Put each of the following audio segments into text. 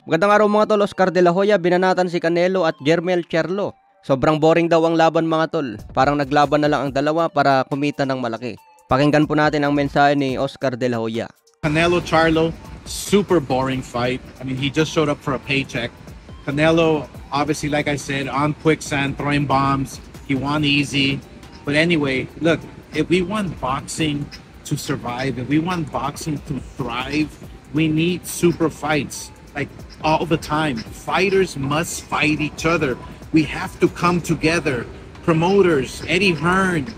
Magandang araw mga tol, Oscar De La Hoya binanatan si Canelo at Jermell Charlo. Sobrang boring daw ang laban mga tol, parang naglaban na lang ang dalawa para kumita ng malaki. Pakinggan po natin ang mensahe ni Oscar De La Hoya. Canelo Charlo, super boring fight. I mean, he just showed up for a paycheck. Canelo, obviously, like I said, on quicksand, throwing bombs. He won easy. But anyway, look, if we want boxing to survive, if we want boxing to thrive, we need super fights. Like all the time. Fighters must fight each other. We have to come together. Promoters, Eddie Hearn,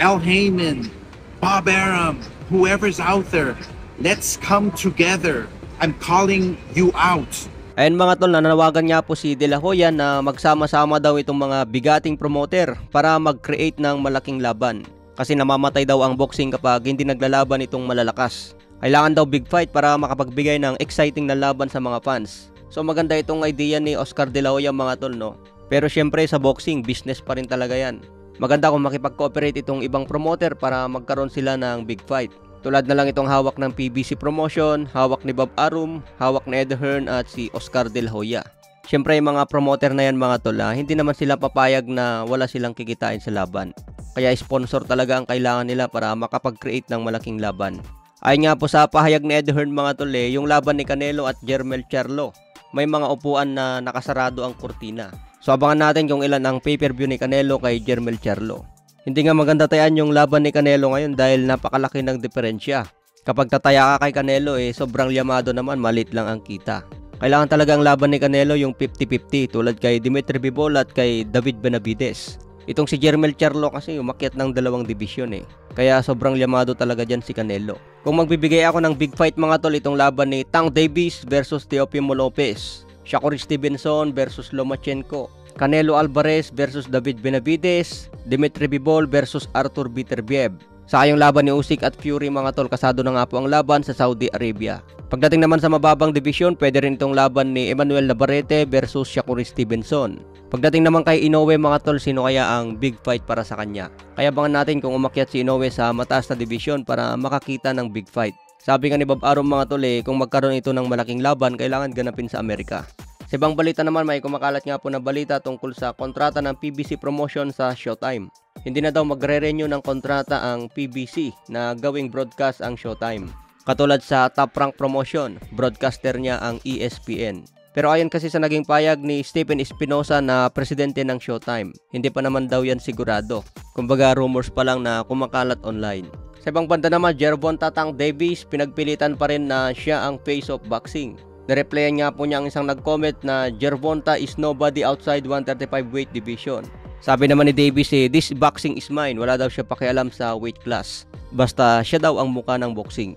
Al Heyman, Bob Arum, whoever's out there, let's come together. I'm calling you out. Ayun mga tol, nananawagan nga po si De La Hoya na magsama-sama daw itong mga bigating promoter para mag-create ng malaking laban. Kasi namamatay daw ang boxing kapag hindi naglalaban itong malalakas. Kailangan daw big fight para makapagbigay ng exciting na laban sa mga fans. So maganda itong idea ni Oscar De La Hoya mga tol, no? Pero syempre sa boxing, business pa rin talaga yan. Maganda kung makipag-cooperate itong ibang promoter para magkaroon sila ng big fight. Tulad na lang itong hawak ng PBC Promotion, hawak ni Bob Arum, hawak ni Eddie Hearn at si Oscar De La Hoya. Syempre yung mga promoter na yan mga tol, hindi naman sila papayag na wala silang kikitain sa laban. Kaya sponsor talaga ang kailangan nila para makapag-create ng malaking laban. Ayon nga po sa pahayag ni Eddie Hearn mga tol, yung laban ni Canelo at Jermell Charlo, may mga upuan na nakasarado ang kurtina. So abangan natin kung ilan ang pay-per-view ni Canelo kay Jermell Charlo. Hindi nga maganda tayan yung laban ni Canelo ngayon dahil napakalaki ng diferensya. Kapag tataya ka kay Canelo, sobrang yamado naman, malit lang ang kita. Kailangan talaga ang laban ni Canelo yung 50-50 tulad kay Dimitri Bivol at kay David Benavides. Itong si Jermell Charlo kasi umakyat ng dalawang dibisyon Kaya sobrang yamado talaga dyan si Canelo. Kung magbibigay ako ng big fight mga tol, itong laban ni Tank Davis versus Teofimo Lopez, Shakur Stevenson versus Lomachenko, Canelo Alvarez versus David Benavides, Dimitri Bivol versus Artur Beterbiev. Sa yung laban ni Usyk at Fury mga tol, kasado na nga po ang laban sa Saudi Arabia. Pagdating naman sa mababang division, pwede rin itong laban ni Emmanuel Navarrete versus Shakur Stevenson. Pagdating naman kay Inoue mga tol, sino kaya ang big fight para sa kanya? Kaya abangan natin kung umakyat si Inoue sa mataas na division para makakita ng big fight. Sabi nga ni Bob Arum mga tol, kung magkaroon ito ng malaking laban, kailangan ganapin sa Amerika. Sa ibang balita naman, may kumakalat nga po na balita tungkol sa kontrata ng PBC Promotion sa Showtime. Hindi na daw magre-renew ng kontrata ang PBC na gawing broadcast ang Showtime. Katulad sa Top Rank Promotion, broadcaster niya ang ESPN. Pero ayon kasi sa naging payag ni Stephen Espinosa na presidente ng Showtime, hindi pa naman daw yan sigurado. Kumbaga rumors pa lang na kumakalat online. Sa ibang banda naman, Gervonta Tank Davis, pinagpilitan pa rin na siya ang face of boxing. Nareplyan nga po niya ang isang nag-comment na Gervonta is nobody outside 135 weight division. Sabi naman ni Davis, this boxing is mine. Wala daw siya pakialam sa weight class. Basta siya daw ang muka ng boxing.